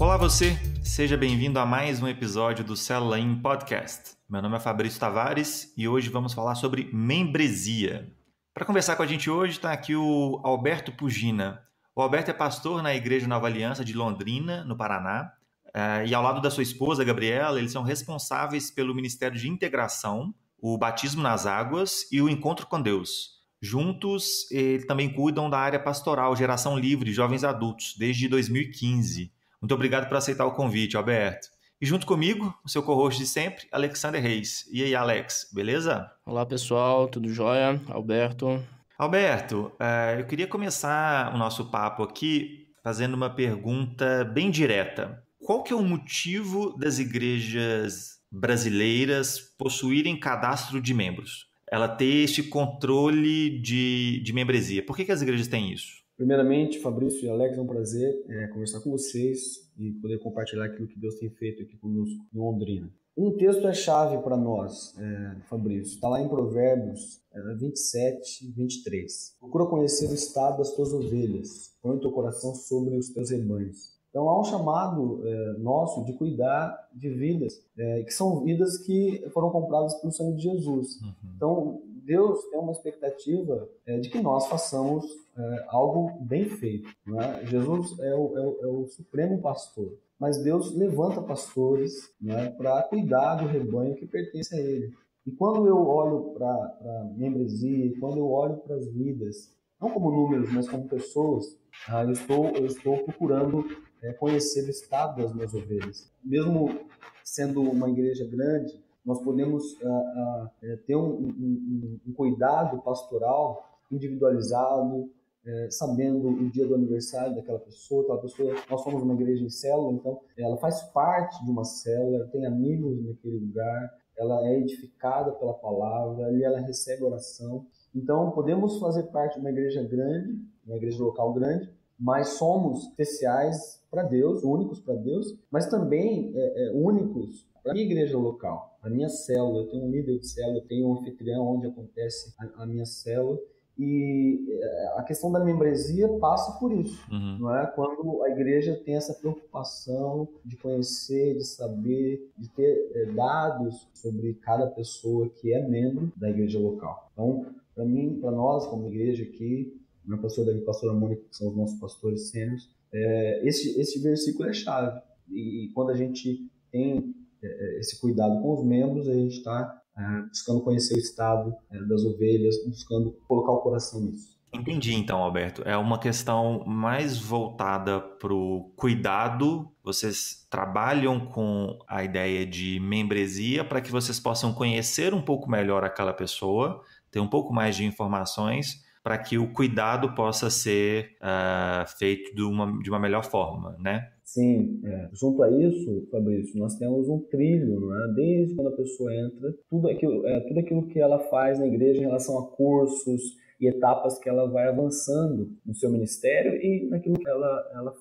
Olá você, seja bem-vindo a mais um episódio do Célula In Podcast. Meu nome é Fabrício Tavares e hoje vamos falar sobre membresia. Para conversar com a gente hoje está aqui o Alberto Pugina. O Alberto é pastor na Igreja Nova Aliança de Londrina, no Paraná, e ao lado da sua esposa, Gabriela, eles são responsáveis pelo Ministério de Integração, o Batismo nas Águas e o Encontro com Deus. Juntos, eles também cuidam da área pastoral Geração Livre, Jovens Adultos, desde 2015. Muito obrigado por aceitar o convite, Alberto. E junto comigo, o seu co-host de sempre, Alexander Reis. E aí, Alex, beleza? Olá, pessoal, tudo jóia? Alberto. Alberto, eu queria começar o nosso papo aqui fazendo uma pergunta bem direta. Qual que é o motivo das igrejas brasileiras possuírem cadastro de membros? Ela ter esse controle de membresia. Por que as igrejas têm isso? Primeiramente, Fabrício e Alex, é um prazer conversar com vocês e poder compartilhar aquilo que Deus tem feito aqui conosco em Londrina. Um texto é chave para nós, Fabrício. Está lá em Provérbios 27, 23. Procura conhecer o estado das tuas ovelhas, põe o teu coração sobre os teus rebanhos. Então há um chamado nosso de cuidar de vidas, que são vidas que foram compradas pelo sangue de Jesus. Então Deus tem uma expectativa de que nós façamos algo bem feito. Não é? Jesus é o supremo pastor, mas Deus levanta pastores, né, para cuidar do rebanho que pertence a Ele. E quando eu olho para a membresia, quando eu olho para as vidas, não como números, mas como pessoas, eu estou procurando conhecer o estado das minhas ovelhas. Mesmo sendo uma igreja grande, nós podemos ter um cuidado pastoral individualizado, sabendo o dia do aniversário daquela pessoa. Nós somos uma igreja em célula, então ela faz parte de uma célula, ela tem amigos naquele lugar, ela é edificada pela palavra, ali ela recebe oração. Então podemos fazer parte de uma igreja grande, uma igreja local grande, mas somos especiais para Deus, únicos para Deus, mas também únicos para a minha igreja local, a minha célula. Eu tenho um líder de célula, eu tenho um anfitrião onde acontece a minha célula. E a questão da membresia passa por isso, não é? Quando a igreja tem essa preocupação de conhecer, de saber, de ter dados sobre cada pessoa que é membro da igreja local. Então, para mim, para nós, como igreja aqui, meu pastor Davi e pastora Mônica, que são os nossos pastores sêniores, esse versículo é chave. E quando a gente tem esse cuidado com os membros, a gente está buscando conhecer o estado das ovelhas, buscando colocar o coração nisso. Entendi, então, Alberto. É uma questão mais voltada para o cuidado. Vocês trabalham com a ideia de membresia para que vocês possam conhecer um pouco melhor aquela pessoa, ter um pouco mais de informações, para que o cuidado possa ser feito de uma melhor forma, né? Sim, junto a isso, Fabrício, nós temos um trilho, não é? Desde quando a pessoa entra, tudo aquilo que ela faz na igreja em relação a cursos e etapas que ela vai avançando no seu ministério e naquilo que ela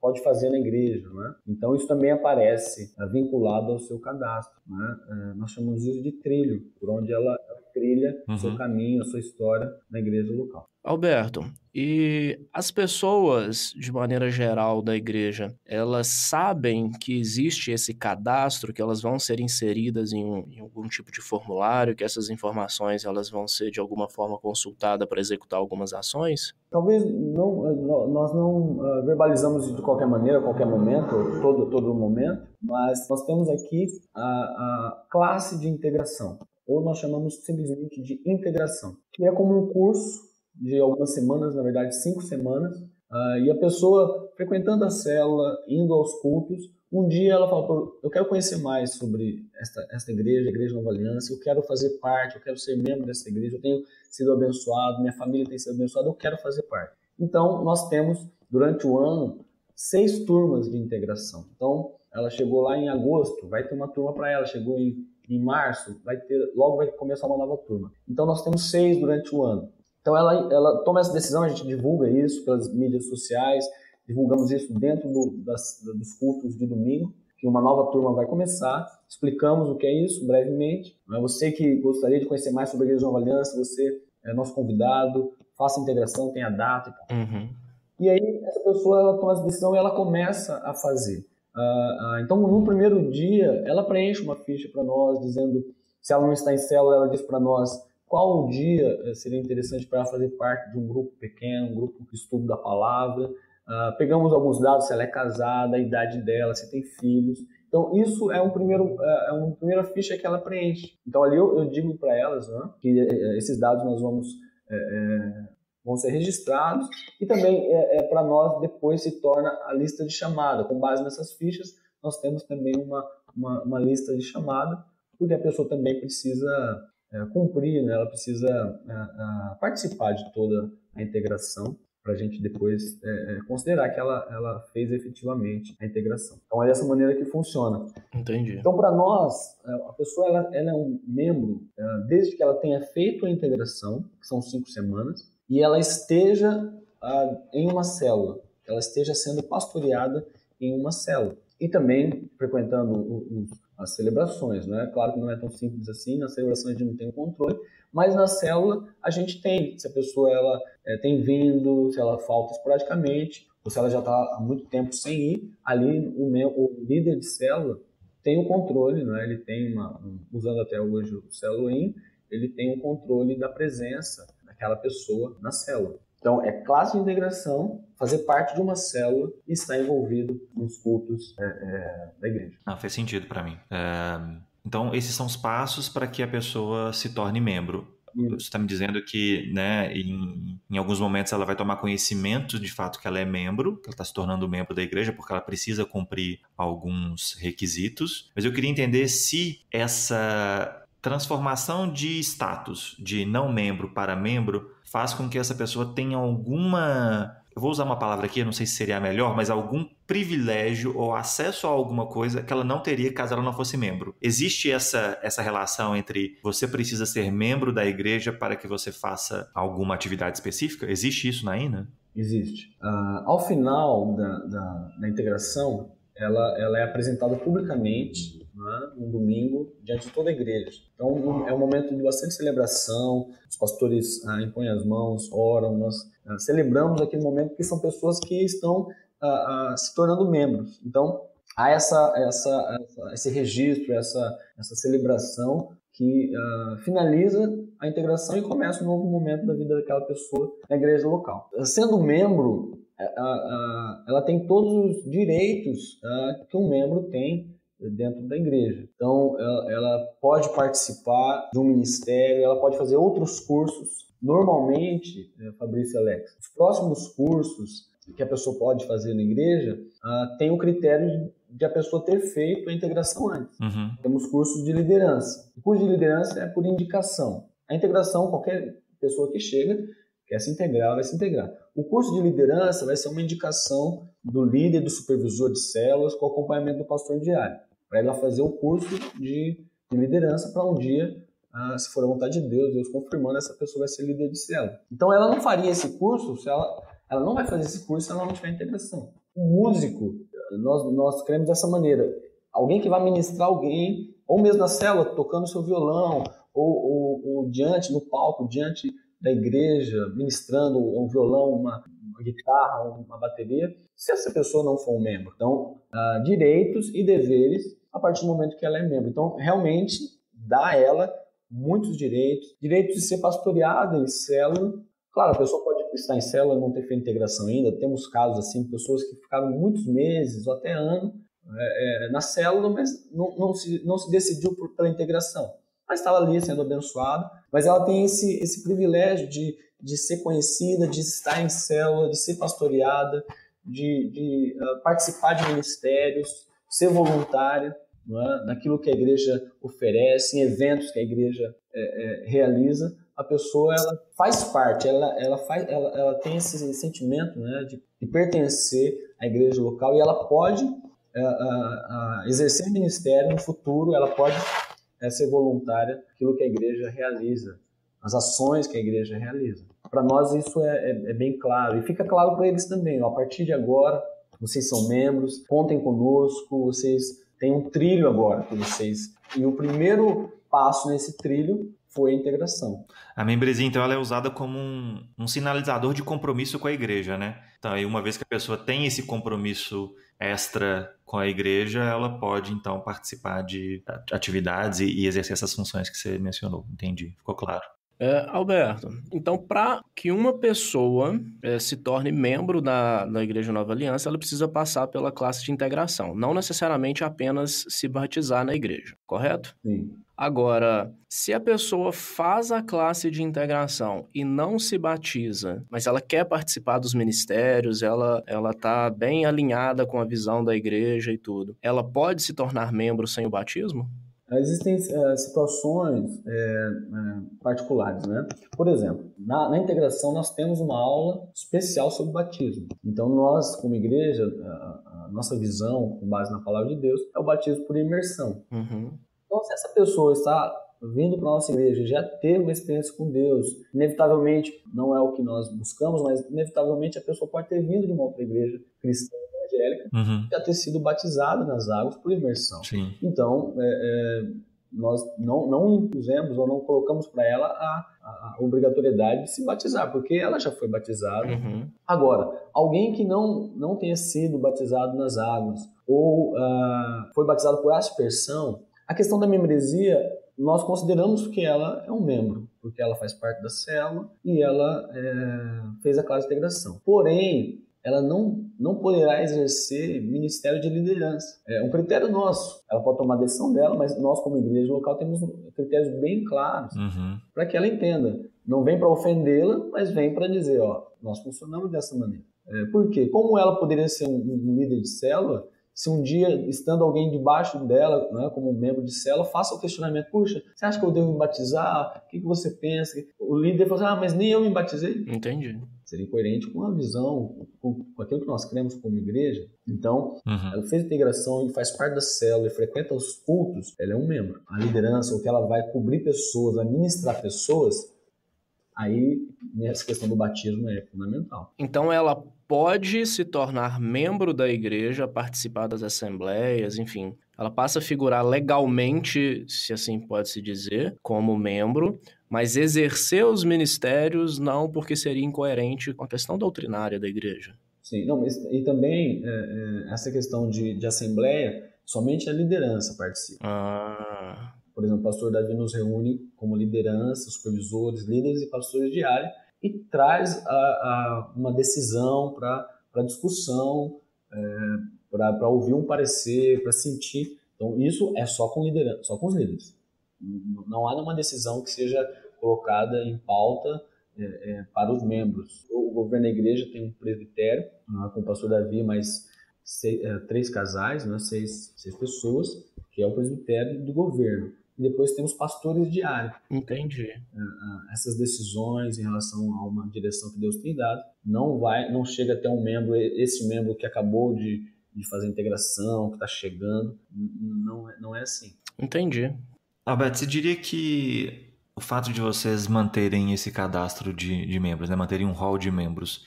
pode fazer na igreja, não é? Então isso também aparece vinculado ao seu cadastro, não é? Nós chamamos isso de trilho, por onde ela trilha o seu caminho, a sua história na igreja local. Alberto, e as pessoas, de maneira geral, da igreja, elas sabem que existe esse cadastro, que elas vão ser inseridas em algum tipo de formulário, que essas informações elas vão ser, de alguma forma, consultadas para executar algumas ações? Talvez nós não verbalizamos de qualquer maneira, a qualquer momento, todo momento, mas nós temos aqui a classe de integração, ou nós chamamos simplesmente de integração, que é como um curso de algumas semanas, na verdade 5 semanas, e a pessoa frequentando a célula, indo aos cultos, um dia ela fala, eu quero conhecer mais sobre esta igreja, a Igreja Nova Aliança, eu quero fazer parte, eu quero ser membro dessa igreja, eu tenho sido abençoado, minha família tem sido abençoada, eu quero fazer parte. Então, nós temos, durante o ano, 6 turmas de integração. Então, ela chegou lá em agosto, vai ter uma turma para ela, chegou em março, logo vai começar uma nova turma. Então, nós temos 6 durante o ano. Então ela toma essa decisão, a gente divulga isso pelas mídias sociais, divulgamos isso dentro dos cultos de domingo, que uma nova turma vai começar, explicamos o que é isso brevemente. Você que gostaria de conhecer mais sobre a Igreja Nova Aliança, você é nosso convidado, faça a integração, tenha data e tal. E aí essa pessoa ela toma essa decisão e ela começa a fazer. Então, no primeiro dia, ela preenche uma ficha para nós, dizendo, se ela não está em célula, ela diz para nós qual dia seria interessante para ela fazer parte de um grupo pequeno, um grupo de estudo da palavra. Pegamos alguns dados, se ela é casada, a idade dela, se tem filhos. Então, isso é uma primeira ficha que ela preenche. Então, ali eu digo para elas, né, que esses dados nós vão ser registrados, e também para nós depois se torna a lista de chamada. Com base nessas fichas, nós temos também uma lista de chamada, porque a pessoa também precisa cumprir, né? Ela precisa participar de toda a integração, para a gente depois considerar que ela fez efetivamente a integração. Então é dessa maneira que funciona. Entendi. Então, para nós, a pessoa ela é um membro desde que ela tenha feito a integração, que são 5 semanas, e ela esteja em uma célula, ela esteja sendo pastoreada em uma célula. E também frequentando as celebrações, né? Claro que não é tão simples assim, na celebração a gente não tem controle, mas na célula a gente tem, se a pessoa tem vindo, se ela falta esporadicamente, ou se ela já está há muito tempo sem ir, ali o líder de célula tem o controle, né? Ele tem usando até hoje o Celuim, ele tem o controle da presença daquela pessoa na célula. Então, é classe de integração, fazer parte de uma célula e estar envolvido nos cultos da igreja. Faz sentido para mim. Então, esses são os passos para que a pessoa se torne membro. Você está me dizendo que, né, em alguns momentos ela vai tomar conhecimento de fato que ela é membro, que ela está se tornando membro da igreja, porque ela precisa cumprir alguns requisitos. Mas eu queria entender se essa transformação de status de não membro para membro faz com que essa pessoa tenha alguma, eu vou usar uma palavra aqui, eu não sei se seria a melhor, mas algum privilégio ou acesso a alguma coisa que ela não teria caso ela não fosse membro. Existe essa relação entre você precisa ser membro da igreja para que você faça alguma atividade específica? Existe isso na INA? Existe. Ao final da integração, ela é apresentada publicamente, né, um domingo, diante de toda a igreja. Então, é um momento de bastante celebração, os pastores impõem as mãos, oram, nós celebramos aquele momento, porque são pessoas que estão se tornando membros. Então, há esse registro, essa celebração que finaliza a integração e começa um novo momento da vida daquela pessoa na igreja local. Sendo membro, ela tem todos os direitos que um membro tem dentro da igreja. Então, ela pode participar de um ministério, ela pode fazer outros cursos. Normalmente, Fabrício e Alex, os próximos cursos que a pessoa pode fazer na igreja tem o critério de a pessoa ter feito a integração antes. Uhum. Temos cursos de liderança. O curso de liderança é por indicação. A integração, qualquer pessoa que chega, quer se integrar, vai se integrar. O curso de liderança vai ser uma indicação do líder, do supervisor de células, com acompanhamento do pastor diário, para ela fazer o curso de liderança para um dia, se for a vontade de Deus confirmando, essa pessoa vai ser líder de célula. Então, ela não faria esse curso, ela não vai fazer esse curso se ela não tiver integração. O músico, nós cremos dessa maneira, alguém que vai ministrar alguém, ou mesmo na célula, tocando seu violão, ou diante, no palco, diante da igreja, ministrando um violão, uma guitarra, uma bateria, se essa pessoa não for um membro. Então, direitos e deveres a partir do momento que ela é membro. Então, realmente, dá a ela muitos direitos de ser pastoreada em célula. Claro, a pessoa pode estar em célula e não ter feito integração ainda. Temos casos assim, pessoas que ficaram muitos meses ou até ano na célula, mas não se decidiu pela integração. Ela estava ali sendo abençoada, mas ela tem esse privilégio de ser conhecida, de estar em célula, de ser pastoreada, de participar de ministérios, ser voluntária, não é? Naquilo que a igreja oferece, em eventos que a igreja realiza. A pessoa ela faz parte, ela tem esse sentimento, né, de pertencer à igreja local, e ela pode exercer ministério no futuro, ela pode ser voluntária naquilo que a igreja realiza, as ações que a igreja realiza. Para nós isso é bem claro, e fica claro para eles também, a partir de agora, vocês são membros, contem conosco, vocês têm um trilho agora com vocês. E o primeiro passo nesse trilho foi a integração. A membresia, então, ela é usada como um sinalizador de compromisso com a igreja, né? Então, aí, uma vez que a pessoa tem esse compromisso extra com a igreja, ela pode, então, participar de atividades e exercer essas funções que você mencionou. Entendi, ficou claro. Alberto, então para que uma pessoa se torne membro da Igreja Nova Aliança, ela precisa passar pela classe de integração, não necessariamente apenas se batizar na igreja, correto? Sim. Agora, se a pessoa faz a classe de integração e não se batiza, mas ela quer participar dos ministérios, ela está bem alinhada com a visão da igreja e tudo, ela pode se tornar membro sem o batismo? Existem situações particulares, né? Por exemplo, na integração nós temos uma aula especial sobre batismo. Então nós, como igreja, a nossa visão, com base na palavra de Deus, é o batismo por imersão. Uhum. Então se essa pessoa está vindo para a nossa igreja, já teve uma experiência com Deus, inevitavelmente, não é o que nós buscamos, mas inevitavelmente a pessoa pode ter vindo de uma outra igreja cristã, evangélica, já ter sido batizada nas águas por imersão. Sim. Então, nós não impusemos ou não colocamos para ela a obrigatoriedade de se batizar, porque ela já foi batizada. Uhum. Agora, alguém que não tenha sido batizado nas águas ou foi batizado por aspersão, a questão da membresia, nós consideramos que ela é um membro, porque ela faz parte da célula e ela fez a classe de integração. Porém, ela não poderá exercer ministério de liderança. É um critério nosso. Ela pode tomar a decisão dela, mas nós, como igreja local, temos critérios bem claros para que ela entenda. Não vem para ofendê-la, mas vem para dizer, nós funcionamos dessa maneira. Por quê? Como ela poderia ser um líder de célula, se um dia, estando alguém debaixo dela, né, como um membro de célula, faça o questionamento, puxa, você acha que eu devo me batizar? O que você pensa? O líder fala assim, mas nem eu me batizei. Entendi. Seria coerente com a visão, com aquilo que nós cremos como igreja. Então, ela fez integração, ele faz parte da célula, ele frequenta os cultos, ela é um membro. A liderança, o que ela vai cobrir pessoas, administrar pessoas, aí essa questão do batismo é fundamental. Então ela pode se tornar membro da igreja, participar das assembleias, enfim. Ela passa a figurar legalmente, se assim pode se dizer, como membro, mas exercer os ministérios não, porque seria incoerente com a questão doutrinária da igreja. Sim, não, e também essa questão de assembleia, somente a liderança participa. Por exemplo, o pastor Davi nos reúne como liderança, supervisores, líderes e pastores de área e traz uma decisão para discussão, para ouvir um parecer, para sentir. Então, isso é só com liderança, só com os líderes. Não há nenhuma decisão que seja colocada em pauta para os membros. O governo da igreja tem um presbitério, com o pastor Davi, mais 3 casais, né, 6 pessoas, que é o presbitério do governo. E depois temos pastores de área. Entendi. Essas decisões em relação a uma direção que Deus tem dado, não chega até um membro, esse membro que acabou de fazer a integração, que está chegando, não é assim. Entendi. Alberto, você diria que o fato de vocês manterem esse cadastro de membros, né, manterem um hall de membros,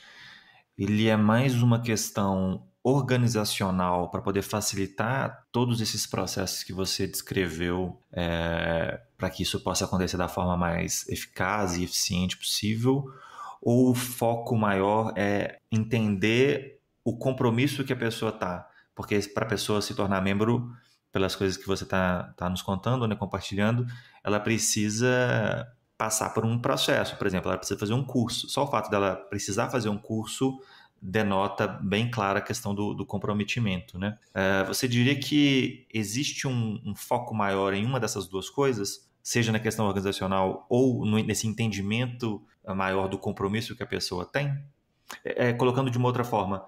ele é mais uma questão organizacional para poder facilitar todos esses processos que você descreveu para que isso possa acontecer da forma mais eficaz e eficiente possível? Ou o foco maior é entender o compromisso que a pessoa está? Porque para a pessoa se tornar membro, pelas coisas que você está nos contando, né, compartilhando, ela precisa passar por um processo. Por exemplo, ela precisa fazer um curso. Só o fato dela precisar fazer um curso denota bem clara a questão do comprometimento, né? Você diria que existe um foco maior em uma dessas duas coisas, seja na questão organizacional ou nesse entendimento maior do compromisso que a pessoa tem? Colocando de uma outra forma,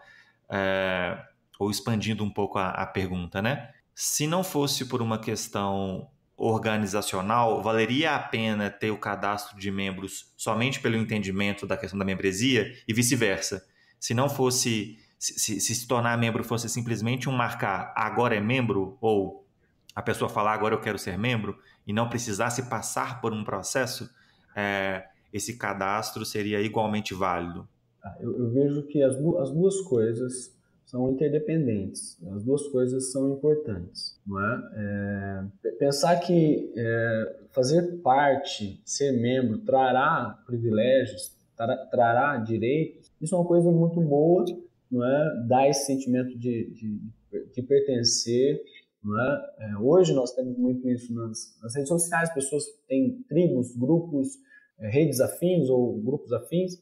ou expandindo um pouco a pergunta, né? Se não fosse por uma questão organizacional, valeria a pena ter o cadastro de membros somente pelo entendimento da questão da membresia e vice-versa? Se não fosse, se tornar membro fosse simplesmente um marcar agora é membro, ou a pessoa falar agora eu quero ser membro, e não precisasse passar por um processo, esse cadastro seria igualmente válido? Eu vejo que as duas coisas são interdependentes, as duas coisas são importantes. Não é? Pensar que fazer parte, ser membro, trará privilégios, trará direitos. Isso é uma coisa muito boa, não é? Dá esse sentimento de pertencer. Não é? Hoje nós temos muito isso nas redes sociais, pessoas têm tribos, grupos, redes afins ou grupos afins,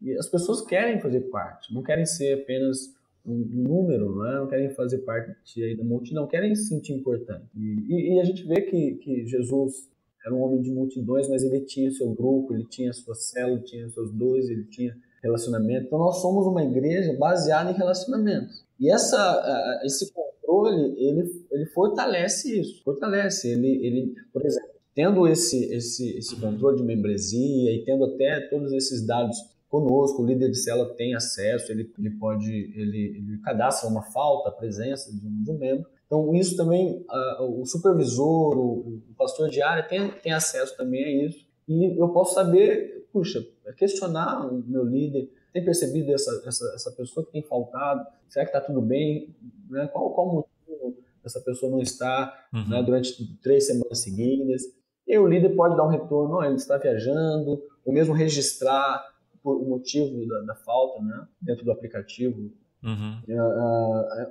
e as pessoas querem fazer parte, não querem ser apenas um número, não querem fazer parte aí da multidão, querem se sentir importante. E a gente vê que Jesus era um homem de multidões, mas ele tinha seu grupo, ele tinha sua célula, tinha seus 12, ele tinha relacionamento. Então nós somos uma igreja baseada em relacionamentos. E esse controle, ele fortalece isso. Fortalece. Ele, por exemplo, tendo esse controle de membresia e tendo até todos esses dados conosco, o líder de célula tem acesso, ele cadastra uma falta, a presença de um membro. Então, isso também, o supervisor, o pastor de área tem acesso também a isso. E eu posso saber, questionar o meu líder, tem percebido essa pessoa que tem faltado? Será que está tudo bem? Né? Qual o motivo dessa pessoa não estar durante 3 semanas seguidas? E o líder pode dar um retorno, ele está viajando, ou mesmo registrar o motivo da falta, né, dentro do aplicativo.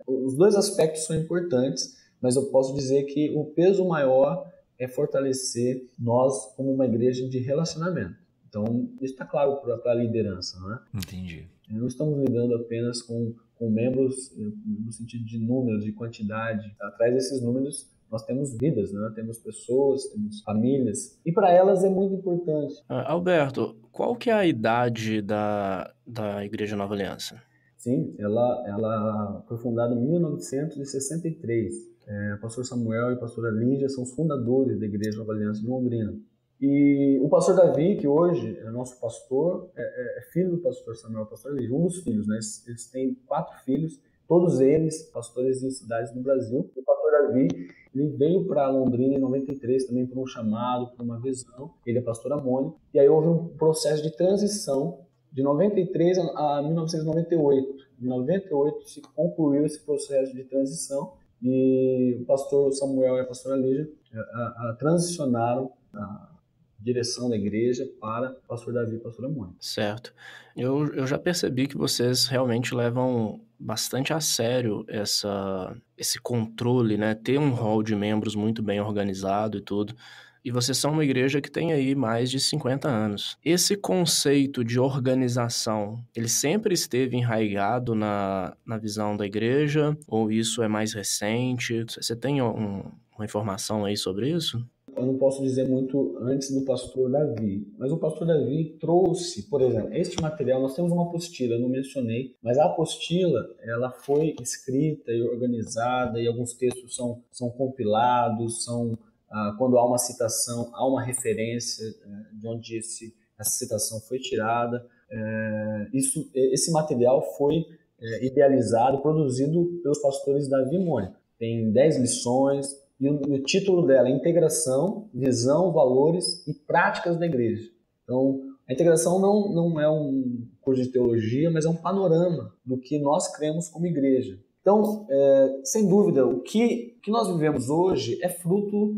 Os dois aspectos são importantes, mas eu posso dizer que o peso maior é fortalecer nós como uma igreja de relacionamento. Então, isso está claro para a liderança, né? Entendi. Não estamos lidando apenas com membros no sentido de números, de quantidade. Atrás desses números nós temos vidas, né? Temos pessoas, temos famílias, e para elas é muito importante. Alberto, qual que é a idade da Igreja Nova Aliança? Sim, ela foi fundada em 1963. O pastor Samuel e a pastora Lígia são os fundadores da Igreja Nova Aliança de Londrina. E o pastor Davi, que hoje é nosso pastor, é filho do pastor Samuel e pastora Lígia, um dos filhos, né? Eles têm 4 filhos, todos eles pastores em cidades do Brasil. O pastor Davi, ele veio para Londrina em 93 também por um chamado, por uma visão. Ele é pastor Amônio. E aí houve um processo de transição de 93 a 1998. Em 98 se concluiu esse processo de transição e o pastor Samuel e a pastora Lígia transicionaram a direção da igreja para o pastor Davi e a pastora Mônica. Certo. Eu já percebi que vocês realmente levam bastante a sério esse controle, né? Ter um hall de membros muito bem organizado e tudo. E vocês são uma igreja que tem aí mais de 50 anos. Esse conceito de organização, ele sempre esteve enraizado na visão da igreja? Ou isso é mais recente? Você tem uma informação aí sobre isso? Eu não posso dizer muito antes do pastor Davi, mas o pastor Davi trouxe, por exemplo, este material, nós temos uma apostila, eu não mencionei, mas a apostila, ela foi escrita e organizada e alguns textos são compilados, quando há uma citação, há uma referência de onde essa citação foi tirada. Esse material foi idealizado, produzido pelos pastores Davi e Mônica. Tem 10 lições, e o título dela é Integração, Visão, Valores e Práticas da Igreja. Então, a integração não é um curso de teologia, mas é um panorama do que nós cremos como igreja. Então, sem dúvida, o que nós vivemos hoje é fruto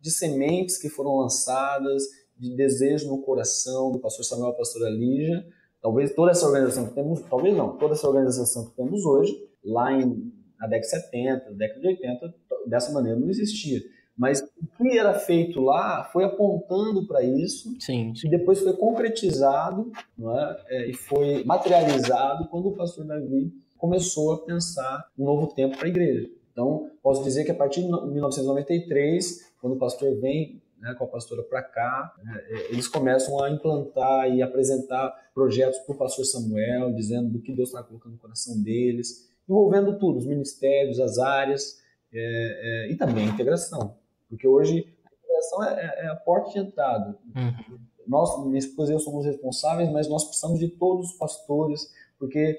de sementes que foram lançadas, de desejo no coração do pastor Samuel e da pastora Lígia. Talvez toda essa organização que temos, talvez não, toda essa organização que temos hoje, lá na década de 70, década de 80, dessa maneira não existia. Mas o que era feito lá foi apontando para isso, sim. E depois foi concretizado, não é? E foi materializado quando o pastor Davi começou a pensar um novo tempo para a igreja. Então, posso dizer que a partir de 1993, quando o pastor vem com a pastora para cá, eles começam a implantar e apresentar projetos para o pastor Samuel, dizendo do que Deus está colocando no coração deles, envolvendo tudo, os ministérios, as áreas, e também a integração. Porque hoje a integração é a porta de entrada. Nós, minha esposa e eu, somos responsáveis, mas nós precisamos de todos os pastores, porque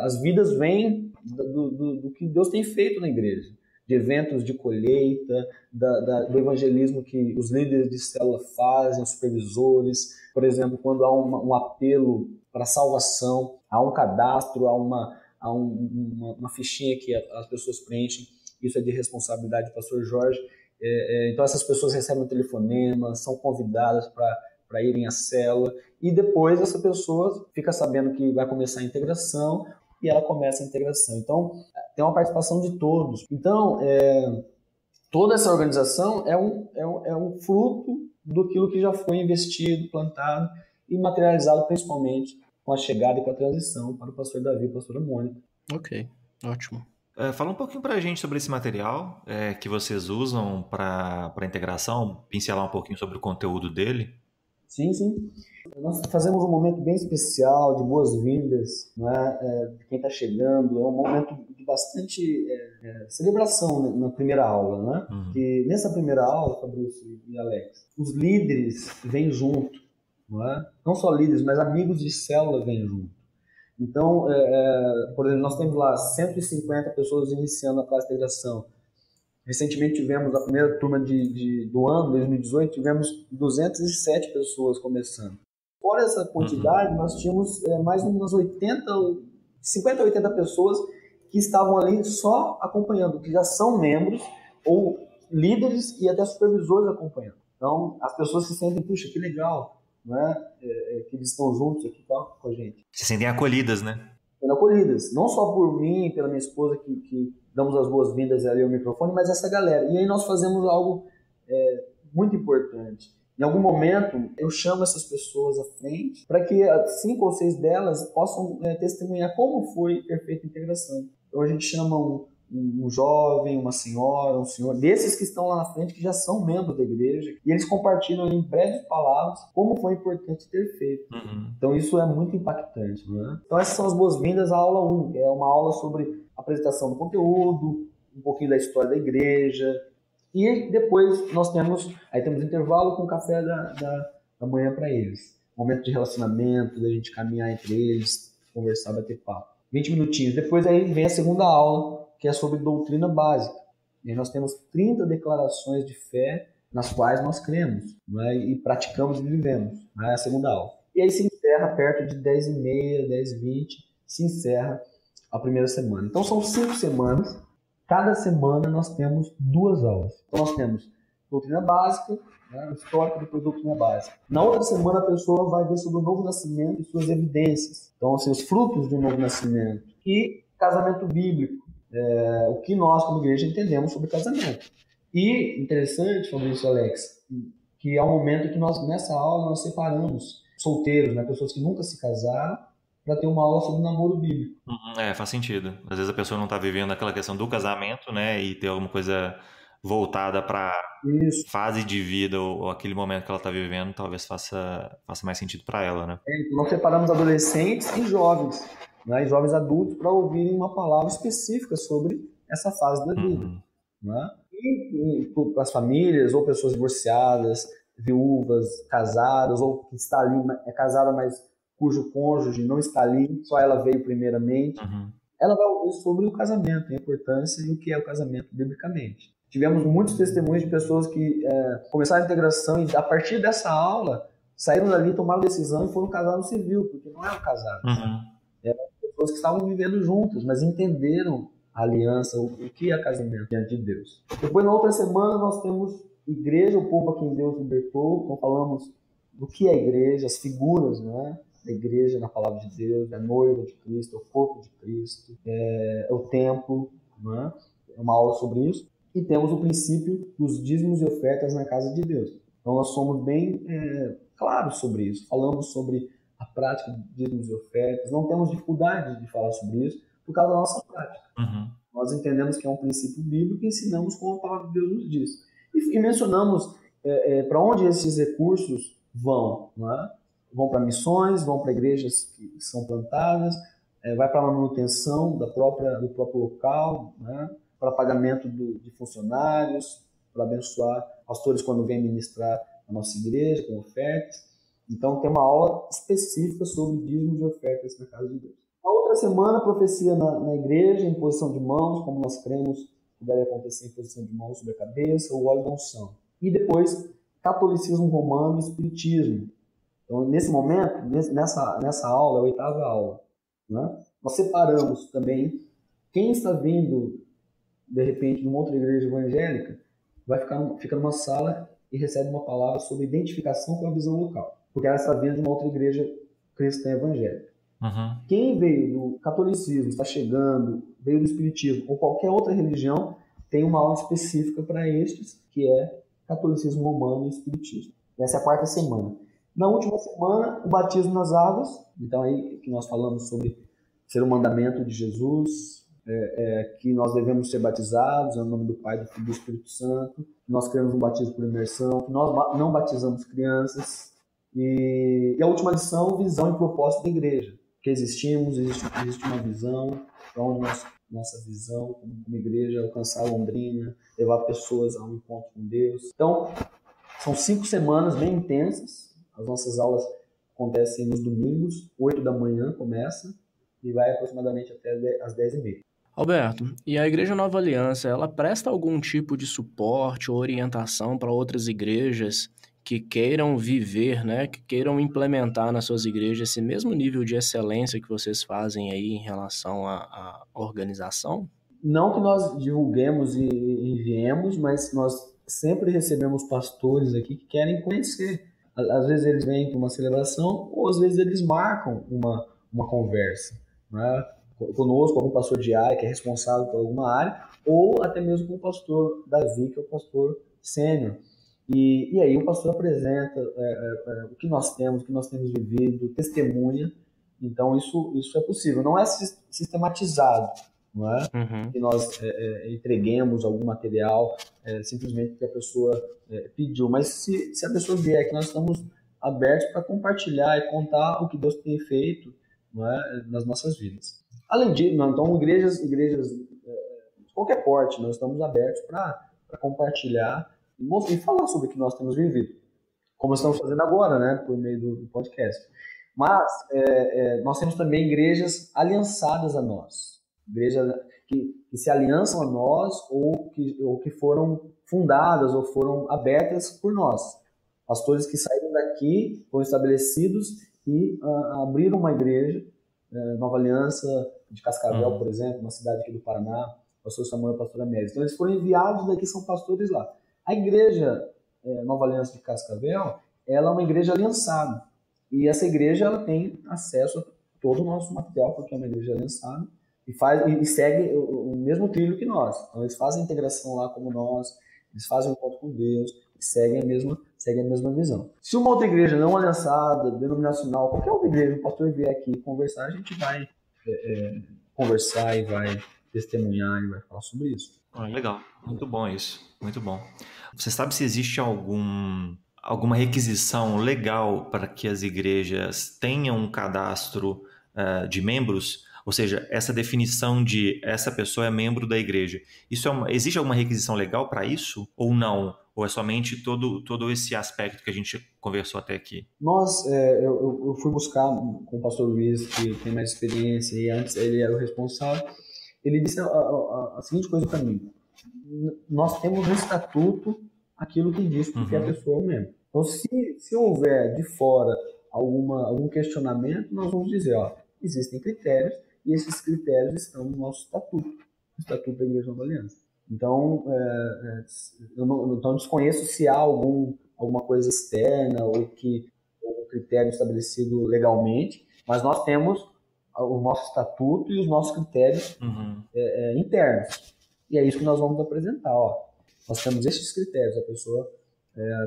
as vidas vêm do que Deus tem feito na igreja, de eventos de colheita, do evangelismo que os líderes de célula fazem, os supervisores. Por exemplo, quando há um apelo para salvação, há um cadastro, há uma fichinha que as pessoas preenchem, isso é de responsabilidade do pastor Jorge. Então essas pessoas recebem um telefonema, são convidadas para irem à célula, e depois essa pessoa fica sabendo que vai começar a integração, e ela começa a integração. Então, tem uma participação de todos. Então, toda essa organização é um fruto daquilo que já foi investido, plantado e materializado principalmente com a chegada e com a transição para o pastor Davi e a pastora Mônica. Ok, ótimo. Fala um pouquinho para a gente sobre esse material que vocês usam para a integração, pincelar um pouquinho sobre o conteúdo dele. Sim. Nós fazemos um momento bem especial de boas-vindas, né, de quem está chegando. É um momento de bastante celebração na primeira aula. Né? Uhum. E nessa primeira aula, Fabrício e Alex, os líderes vêm junto. Não só líderes, mas amigos de célula vêm junto. Então, por exemplo, nós temos lá 150 pessoas iniciando a classe de integração. Recentemente tivemos, na primeira turma do ano, 2018, tivemos 207 pessoas começando. Fora essa quantidade, nós tínhamos mais umas 50 a 80 pessoas que estavam ali só acompanhando, que já são membros ou líderes e até supervisores acompanhando. Então, as pessoas se sentem, puxa, que legal, que eles estão juntos aqui com a gente. Se sentem acolhidas, né? Sendo acolhidas, não só por mim e pela minha esposa, que damos as boas-vindas ali ao microfone, mas essa galera. E aí nós fazemos algo muito importante. Em algum momento, eu chamo essas pessoas à frente para que 5 ou 6 delas possam testemunhar como foi ter feito a integração. Então a gente chama um jovem, uma senhora, um senhor, desses que estão lá na frente, que já são membros da igreja, e eles compartilham em breves palavras como foi importante ter feito. Uhum. Então isso é muito impactante. Então essas são as boas-vindas à aula 1, que é uma aula sobre apresentação do conteúdo, um pouquinho da história da igreja, e depois nós temos intervalo com o café da manhã para eles. Momento de relacionamento, da gente caminhar entre eles, conversar, bater papo. 20 minutinhos. Depois aí vem a segunda aula, que é sobre doutrina básica. E aí nós temos 30 declarações de fé nas quais nós cremos, e praticamos e vivemos. É a segunda aula. E aí se encerra perto de 10h30, 10h20, se encerra a primeira semana. Então são 5 semanas. Cada semana nós temos 2 aulas. Então nós temos doutrina básica, histórica, depois doutrina básica. Na outra semana a pessoa vai ver sobre o novo nascimento e suas evidências. Então, assim, os frutos do novo nascimento. E casamento bíblico. O que nós, como igreja, entendemos sobre casamento. E interessante, Fabrício e Alex, que é um momento que nós, nessa aula, nós separamos solteiros, pessoas que nunca se casaram, para ter uma aula sobre namoro bíblico. Faz sentido. Às vezes a pessoa não está vivendo aquela questão do casamento, e ter alguma coisa voltada para fase de vida ou aquele momento que ela está vivendo, talvez faça mais sentido para ela, né? Então nós separamos adolescentes e jovens, e jovens adultos, para ouvirem uma palavra específica sobre essa fase da vida. E para as famílias, ou pessoas divorciadas, viúvas, casadas, ou que está ali, é casada, mas cujo cônjuge não está ali, só ela veio primeiramente. Ela vai ouvir sobre o casamento, a importância e o que é o casamento biblicamente. Tivemos muitos testemunhos de pessoas que começaram a integração e a partir dessa aula saíram dali, tomaram decisão e foram casar no civil, porque não eram casados. Eram pessoas que estavam vivendo juntas, mas entenderam a aliança, o que é casamento diante de Deus. Depois, na outra semana, nós temos igreja, o povo a quem Deus libertou. Então falamos do que é a igreja, as figuras, da igreja na palavra de Deus, a noiva de Cristo, o corpo de Cristo, o templo, é uma aula sobre isso. E temos o princípio dos dízimos e ofertas na casa de Deus. Então nós somos bem claros sobre isso, falamos sobre a prática de dízimos e ofertas, não temos dificuldade de falar sobre isso por causa da nossa prática. Nós entendemos que é um princípio bíblico e ensinamos como a palavra de Deus nos diz. E mencionamos para onde esses recursos vão, Vão para missões, vão para igrejas que são plantadas, vai para a manutenção do próprio local, para pagamento de funcionários, para abençoar pastores quando vêm ministrar a nossa igreja com ofertas. Então tem uma aula específica sobre dízimos e ofertas na casa de Deus. Na outra semana, profecia na igreja, em posição de mãos, como nós cremos que deve acontecer em posição de mãos sobre a cabeça, o óleo da unção. E depois, catolicismo romano e espiritismo. Então, nesse momento, nessa aula, é a 8ª aula, nós separamos também quem está vindo, de repente, de uma outra igreja evangélica, fica numa sala e recebe uma palavra sobre identificação com a visão local, porque ela está vindo de uma outra igreja cristã evangélica. Uhum. Quem veio do catolicismo, está chegando, veio do espiritismo ou qualquer outra religião, tem uma aula específica para estes, que é catolicismo romano e espiritismo. Essa é a 4ª semana. Na última semana, o batismo nas águas. Então aí que nós falamos sobre ser o mandamento de Jesus, que nós devemos ser batizados em nome do Pai, do Filho e do Espírito Santo, que nós queremos um batismo por imersão, que nós não batizamos crianças. E a última lição, visão e propósito da igreja. Que existimos, existe uma visão, para onde nossa visão como igreja, alcançar a Londrina, levar pessoas a um encontro com Deus. Então, são 5 semanas bem intensas. As nossas aulas acontecem nos domingos, 8 da manhã começa, e vai aproximadamente até às 10h30. Alberto, e a Igreja Nova Aliança, ela presta algum tipo de suporte ou orientação para outras igrejas que queiram viver, né, que queiram implementar nas suas igrejas esse mesmo nível de excelência que vocês fazem aí em relação à organização? Não que nós divulguemos e enviemos, mas nós sempre recebemos pastores aqui que querem conhecer. Às vezes eles vêm para uma celebração, ou às vezes eles marcam uma conversa, né? Conosco, algum pastor de área que é responsável por alguma área, ou até mesmo com o pastor Davi, que é o pastor sênior. E aí o pastor apresenta o que nós temos vivido, testemunha. Então isso é possível. Não é sistematizado, não é? Uhum. Que nós entreguemos algum material simplesmente porque a pessoa pediu. Mas se a pessoa vier que nós estamos abertos para compartilhar e contar o que Deus tem feito, não é, nas nossas vidas. Além disso, então igrejas de qualquer porte, nós estamos abertos para compartilhar e falar sobre o que nós temos vivido, como estamos fazendo agora, né, por meio do podcast. Mas nós temos também igrejas aliançadas a nós, igrejas que se aliançam a nós ou que foram fundadas ou foram abertas por nós. Pastores que saíram daqui, foram estabelecidos e abriram uma igreja, Nova Aliança de Cascavel, por exemplo, uma cidade aqui do Paraná, pastor Samuel e pastor Américo. Então eles foram enviados daqui, são pastores lá. A igreja Nova Aliança de Cascavel, ela é uma igreja aliançada. E essa igreja ela tem acesso a todo o nosso material, porque é uma igreja aliançada, e segue o mesmo trilho que nós. Então eles fazem a integração lá como nós, eles fazem o encontro com Deus, e seguem a mesma visão. Se uma outra igreja não aliançada, denominacional, qualquer outra igreja, o pastor vier aqui conversar, a gente vai conversar e vai testemunhar e vai falar sobre isso. Legal, muito bom isso, muito bom. Você sabe se existe alguma requisição legal para que as igrejas tenham um cadastro de membros? Ou seja, essa definição de essa pessoa é membro da igreja. Existe alguma requisição legal para isso ou não? Ou é somente todo esse aspecto que a gente conversou até aqui? Eu fui buscar com o pastor Luiz, que tem mais experiência, e antes ele era o responsável. Ele disse a seguinte coisa para mim: nós temos no estatuto aquilo que diz que a pessoa é um membro. Então, se houver de fora algum questionamento, nós vamos dizer, existem critérios, e esses critérios estão no nosso estatuto, no estatuto da Igreja Nova Aliança. Então, eu não desconheço se há alguma coisa externa ou um critério estabelecido legalmente, mas nós temos o nosso estatuto e os nossos critérios internos. E é isso que nós vamos apresentar. Nós temos esses critérios, a pessoa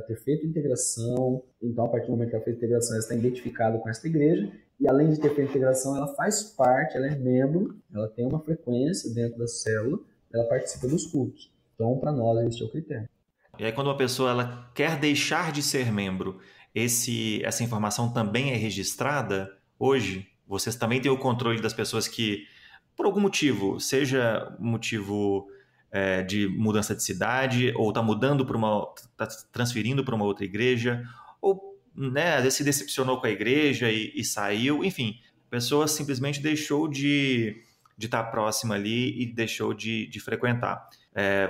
ter feito integração, então a partir do momento que ela fez integração, ela está identificada com essa igreja, e além de ter feito integração, ela faz parte, ela é membro, ela tem uma frequência dentro da célula, ela participa dos cultos. Então, para nós, esse é o critério. E aí, quando uma pessoa ela quer deixar de ser membro, essa informação também é registrada hoje? Vocês também têm o controle das pessoas que, por algum motivo, seja motivo de mudança de cidade, ou está transferindo para uma outra igreja, ou às vezes se decepcionou com a igreja e saiu, enfim, a pessoa simplesmente deixou de estar próxima ali e deixou de frequentar.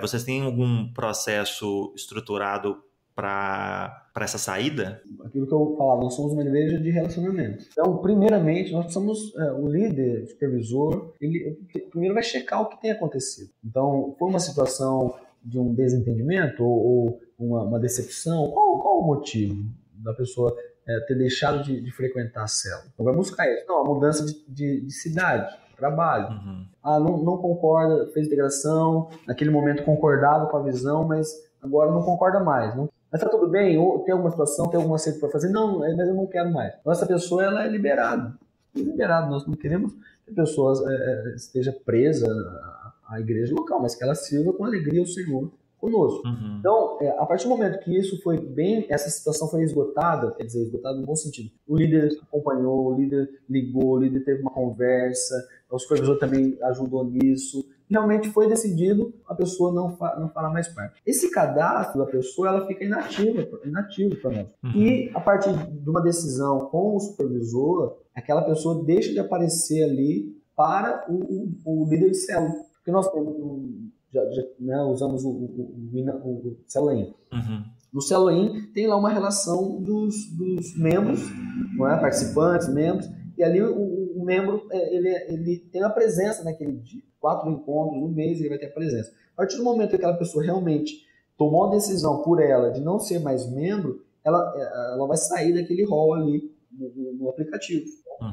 Vocês têm algum processo estruturado para essa saída? Aquilo que eu falava, nós somos uma igreja de relacionamento. Então, primeiramente, nós precisamos, o líder, o supervisor, ele primeiro vai checar o que tem acontecido. Então, foi uma situação de um desentendimento ou uma decepção? Qual o motivo da pessoa ter deixado de frequentar a célula? Então vai buscar isso. Não, a mudança de cidade, trabalho. Não concorda, fez integração, naquele momento concordava com a visão, mas agora não concorda mais. Mas tá tudo bem? Ou tem alguma situação, tem algum acerto para fazer? Não, mas eu não quero mais. Então essa pessoa ela é liberada. Nós não queremos que a pessoa esteja presa à igreja local, mas que ela sirva com alegria o Senhor conosco. Então, a partir do momento que isso foi essa situação foi esgotada, quer dizer, esgotada no bom sentido, o líder acompanhou, o líder ligou, o líder teve uma conversa, o supervisor também ajudou nisso, realmente foi decidido a pessoa não fará mais parte. Esse cadastro da pessoa, ela fica inativo para nós. E a partir de uma decisão com o supervisor, aquela pessoa deixa de aparecer ali para o líder de célula. Porque nós temos usamos o Célula-In. No Célula-In tem lá uma relação dos membros, não é? Participantes, membros, e ali o membro ele tem a presença naquele dia. 4 encontros no mês ele vai ter a presença. A partir do momento que aquela pessoa realmente tomou a decisão por ela de não ser mais membro, ela vai sair daquele rol ali no aplicativo.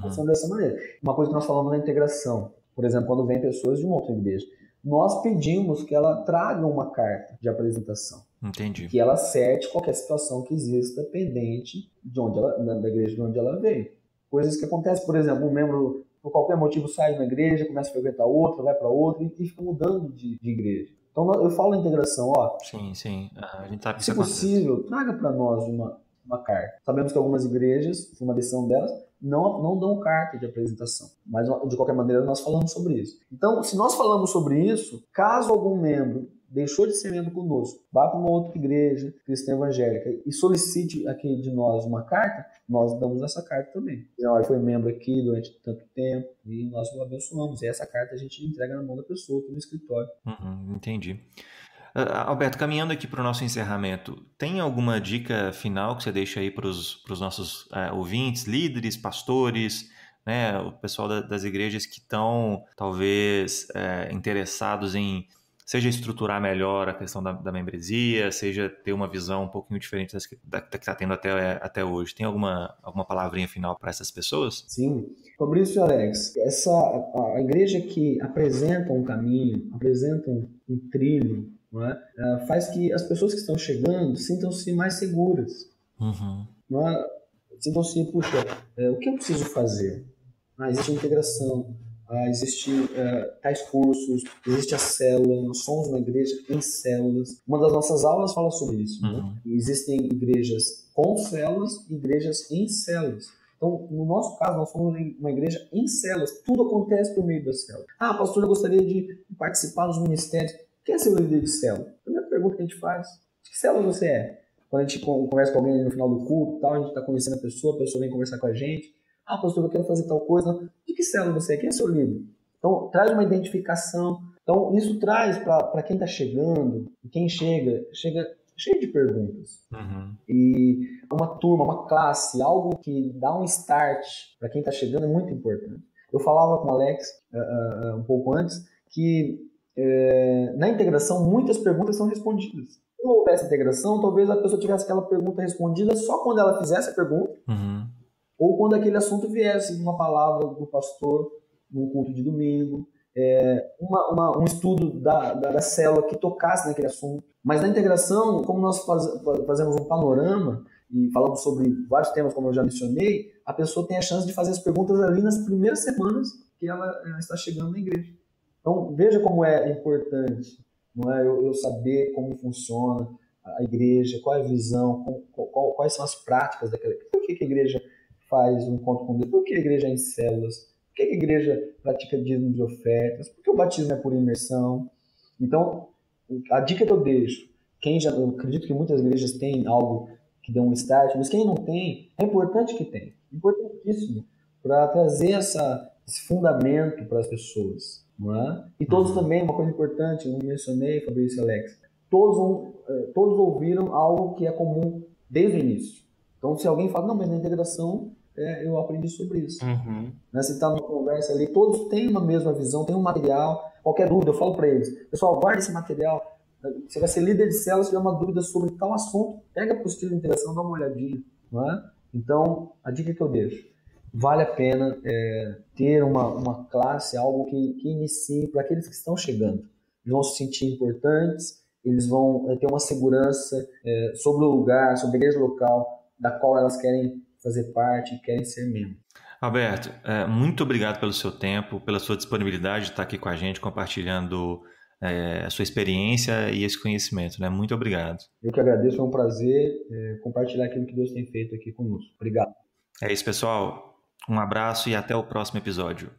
Funciona dessa maneira. Uma coisa que nós falamos na integração, por exemplo, quando vem pessoas de uma outra igreja, nós pedimos que ela traga uma carta de apresentação. Entendi. Que ela acerte qualquer situação que exista pendente da igreja de onde ela veio. Coisas que acontecem, por exemplo, um membro, por qualquer motivo, sai de uma igreja, começa a frequentar outra, vai para outra e fica mudando de igreja. Então, eu falo na integração, Sim. A gente sabe que se possível, traga para nós uma carta. Sabemos que algumas igrejas, por uma decisão delas, não dão carta de apresentação. Mas, de qualquer maneira, nós falamos sobre isso. Então, se nós falamos sobre isso, caso algum membro deixou de ser membro conosco, vá para uma outra igreja cristã evangélica e solicite aqui de nós uma carta, nós damos essa carta também. Ele foi membro aqui durante tanto tempo e nós o abençoamos. E essa carta a gente entrega na mão da pessoa aqui no escritório. Entendi. Alberto, caminhando aqui para o nosso encerramento, tem alguma dica final que você deixa aí para os nossos ouvintes, líderes, pastores, né, o pessoal das igrejas que estão talvez interessados em seja estruturar melhor a questão da membresia, seja ter uma visão um pouquinho diferente da que está tendo até hoje? Tem alguma palavrinha final para essas pessoas? Sim. Fabrício e Alex, a igreja que apresenta um caminho, apresenta um trilho, não é? Faz que as pessoas que estão chegando sintam-se mais seguras. Não é? Sintam-se, puxa, o que eu preciso fazer? Existe a integração, existe tais cursos, existe a célula, nós somos uma igreja em células. Uma das nossas aulas fala sobre isso. Né? Existem igrejas com células e igrejas em células. Então, no nosso caso, nós somos uma igreja em células. Tudo acontece por meio das células. Pastor, eu gostaria de participar dos ministérios. Quem é seu líder de célula? A primeira pergunta que a gente faz: de que célula você é? Quando a gente conversa com alguém no final do culto, a gente está conhecendo a pessoa vem conversar com a gente. Pastor, eu quero fazer tal coisa. De que célula você é? Quem é seu líder? Então, traz uma identificação. Então, isso traz para quem está chegando, quem chega cheio de perguntas. E uma turma, uma classe, algo que dá um start para quem está chegando é muito importante. Eu falava com o Alex um pouco antes que na integração muitas perguntas são respondidas. Se não houvesse integração, talvez a pessoa tivesse aquela pergunta respondida só quando ela fizesse a pergunta, ou quando aquele assunto viesse uma palavra do pastor num culto de domingo, um estudo da célula que tocasse naquele assunto. Mas na integração, como nós fazemos um panorama e falamos sobre vários temas, como eu já mencionei, a pessoa tem a chance de fazer as perguntas ali nas primeiras semanas que ela está chegando na igreja. Então, veja como é importante, não é, eu saber como funciona a igreja, qual é a visão, quais são as práticas daquela. Por que a igreja faz um encontro com Deus? Por que a igreja é em células? Por que a igreja pratica dízimo de ofertas? Por que o batismo é por imersão? Então, a dica que eu deixo, eu acredito que muitas igrejas têm algo que dê um start, mas quem não tem, é importante que tenha. Importantíssimo, para trazer esse fundamento para as pessoas. Não é? E todos também, uma coisa importante, eu mencionei, Fabrício e Alex, todos ouviram algo que é comum desde o início. Então, se alguém fala, não, mas na integração eu aprendi sobre isso. Né? Se está numa conversa ali, todos têm uma mesma visão, têm um material. Qualquer dúvida, eu falo para eles, pessoal, guarda esse material, Você vai ser líder de célula, se tiver uma dúvida sobre tal assunto, pega a apostila de integração, dá uma olhadinha. Não é? Então, a dica que eu deixo, vale a pena ter uma classe, algo que inicie para aqueles que estão chegando. Eles vão se sentir importantes, eles vão ter uma segurança sobre o lugar, sobre a igreja local, da qual elas querem fazer parte, querem ser membros. Alberto, muito obrigado pelo seu tempo, pela sua disponibilidade de estar aqui com a gente, compartilhando a sua experiência e esse conhecimento, né? Muito obrigado. Eu que agradeço, foi um prazer compartilhar aquilo que Deus tem feito aqui conosco. Obrigado. É isso, pessoal. Um abraço e até o próximo episódio.